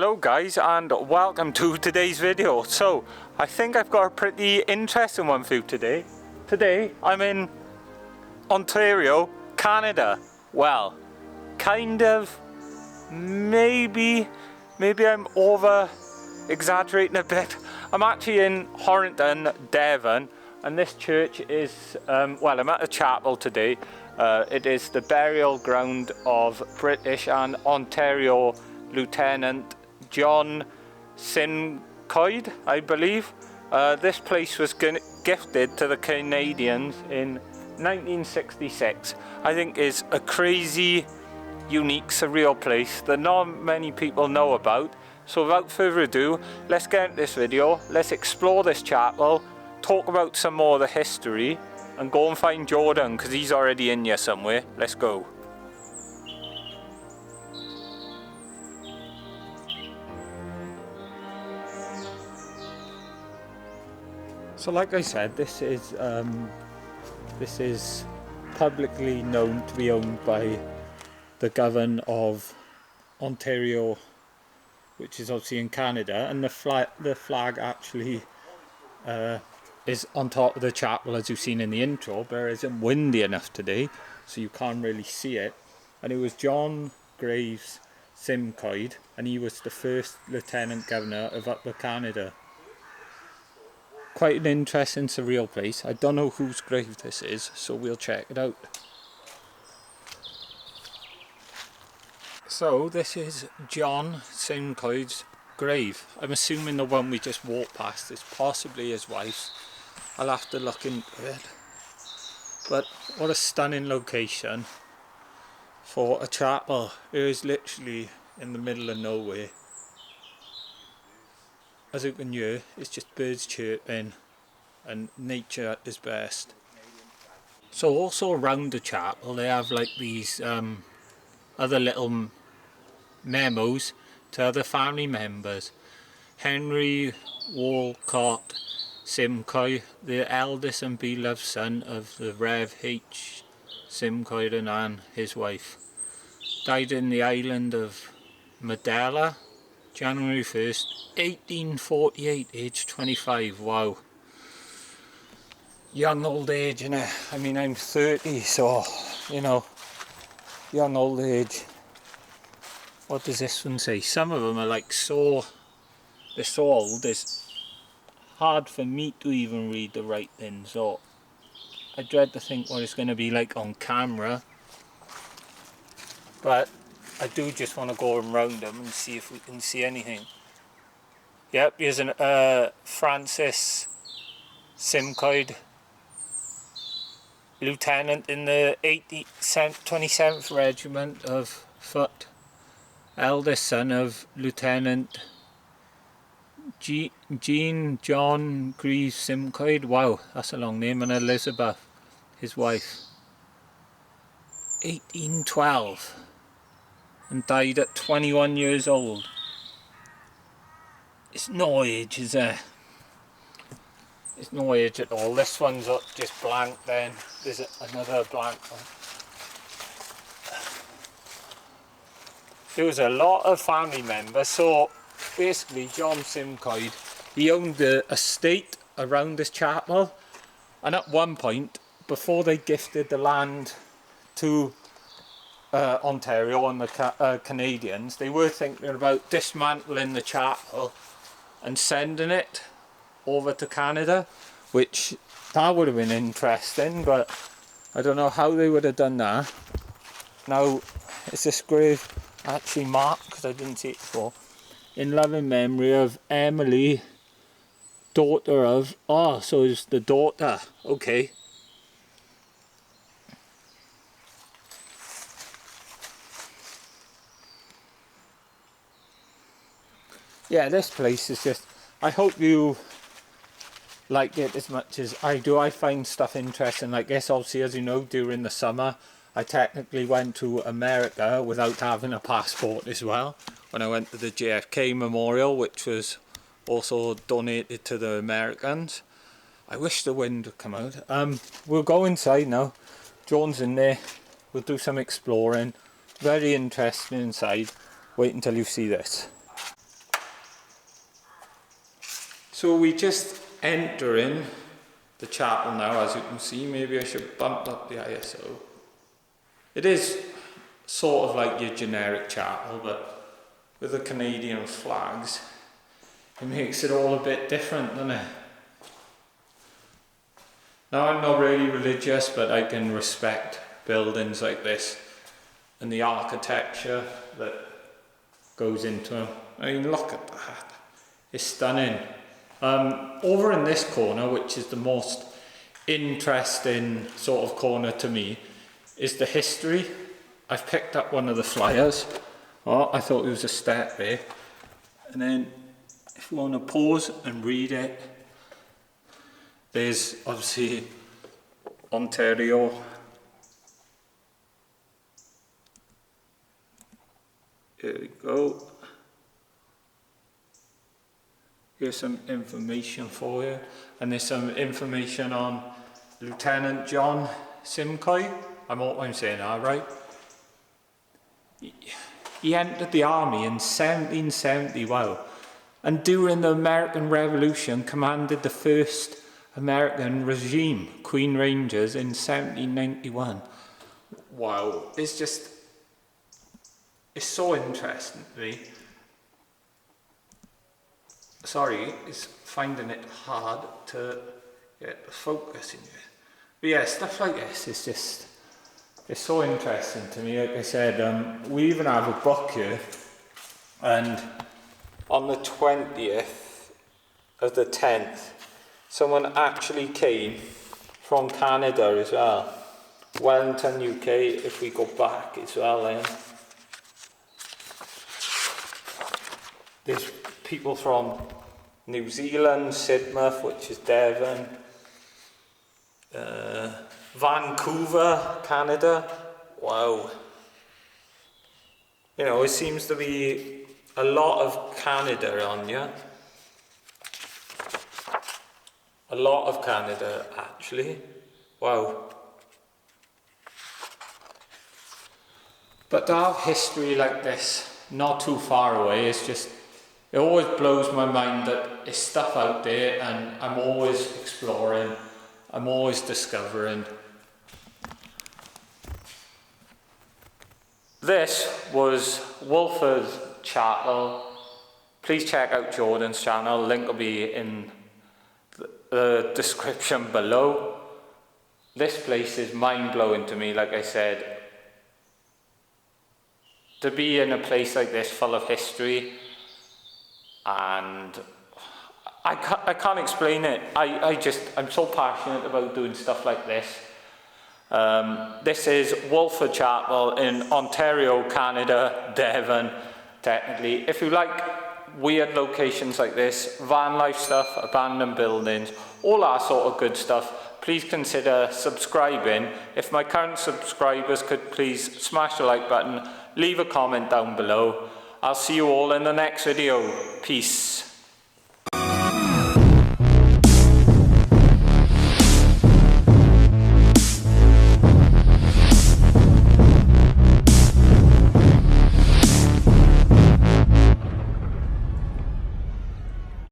Hello guys, and welcome to today's video. So I think I've got a pretty interesting one for you today. Today I'm in Ontario, Canada. Well, kind of, maybe I'm over exaggerating a bit. I'm actually in Horrington, Devon, and this church is, well, I'm at a chapel today. It is the burial ground of British and Ontario Lieutenant John Simcoe, I believe. This place was gifted to the Canadians in 1966. I think is a crazy, unique, surreal place that not many people know about. So without further ado, let's get into this video. Let's explore this chapel, talk about some more of the history, and go and find Jordan because he's already in here somewhere. Let's go. So like I said, this is publicly known to be owned by the Governor of Ontario, which is obviously in Canada, and the flag actually is on top of the chapel, as you've seen in the intro, but it isn't windy enough today, so you can't really see it. And it was John Graves Simcoe, and he was the first Lieutenant Governor of Upper Canada. Quite an interesting, surreal place. I don't know whose grave this is, so we'll check it out. So this is John Simcoe's grave. I'm assuming the one we just walked past is possibly his wife's. I'll have to look into it. But what a stunning location for a chapel. It is literally in the middle of nowhere. As you can hear, it's just birds chirping and nature at its best. So also around the chapel they have like these other little memos to other family members. Henry Wolford Simcoe, the eldest and beloved son of the Rev. H. Simcoe and Anne, his wife, died in the island of Madeira, January 1st, 1848, age 25. Wow. Young old age, innit? I mean, I'm 30, so, you know, young old age. What does this one say? Some of them are like they're so old, it's hard for me to even read the writing, so I dread to think what it's going to be like on camera. But I do just want to go around them and see if we can see anything. Yep, here's an Francis Simcoe, Lieutenant in the 27th Regiment of Foot, eldest son of Lieutenant John Graves Simcoe. Wow, that's a long name. And Elizabeth, his wife. 1812. And died at 21 years old. It's no age, is there? It's no age at all. This one's up just blank then. There's another blank one. There was a lot of family members. So basically John Simcoe, he owned the estate around this chapel. And at one point, before they gifted the land to Ontario and the Canadians, they were thinking about dismantling the chapel and sending it over to Canada, which that would have been interesting, but I don't know how they would have done that. Now, is this grave actually marked? Because I didn't see it before. In loving memory of Emily, daughter of, oh, so it's the daughter, okay. Yeah, this place is just, I hope you like it as much as I do. I find stuff interesting like this. Obviously, as you know, during the summer I technically went to America without having a passport as well, when I went to the JFK Memorial, which was also donated to the Americans. I wish the wind would come out. We'll go inside now. John's in there. We'll do some exploring. Very interesting inside. Wait until you see this. So we just entering the chapel now, as you can see. Maybe I should bump up the ISO. It is sort of like your generic chapel, but with the Canadian flags, it makes it all a bit different, doesn't it? Now, I'm not really religious, but I can respect buildings like this and the architecture that goes into them. I mean, look at that. It's stunning. Over in this corner, which is the most interesting sort of corner to me, is the history. I've picked up one of the flyers. Oh, I thought it was a step there. And then if you want to pause and read it, there's obviously Ontario. Here we go. Here's some information for you. And there's some information on Lieutenant John Simcoe. I hope I'm saying that right. He entered the army in 1770, wow. And during the American Revolution commanded the first American regime, Queen Rangers, in 1791. Wow, it's so interesting to me. Sorry, it's finding it hard to get the focus in it. But yeah, stuff like this is just, it's so interesting to me. Like I said, we even have a book here, and on the 20th of the 10th, someone actually came from Canada as well. Wellington, UK, if we go back as well then. There's people from New Zealand, Sidmouth, which is Devon, Vancouver, Canada. Wow. You know, it seems to be a lot of Canada on you. A lot of Canada, actually. Wow. But to have history like this, not too far away, it's just, it always blows my mind that there's stuff out there and I'm always exploring, I'm always discovering. This was Wolford Chapel. Please check out Jordan's channel, link will be in the description below. This place is mind-blowing to me, like I said. To be in a place like this full of history, and I can't explain it. I'm so passionate about doing stuff like this. This is Wolford Chapel in Ontario, Canada, Devon, technically. If you like weird locations like this, van life stuff, abandoned buildings, all that sort of good stuff, please consider subscribing. If my current subscribers could please smash the like button, leave a comment down below. I'll see you all in the next video. Peace.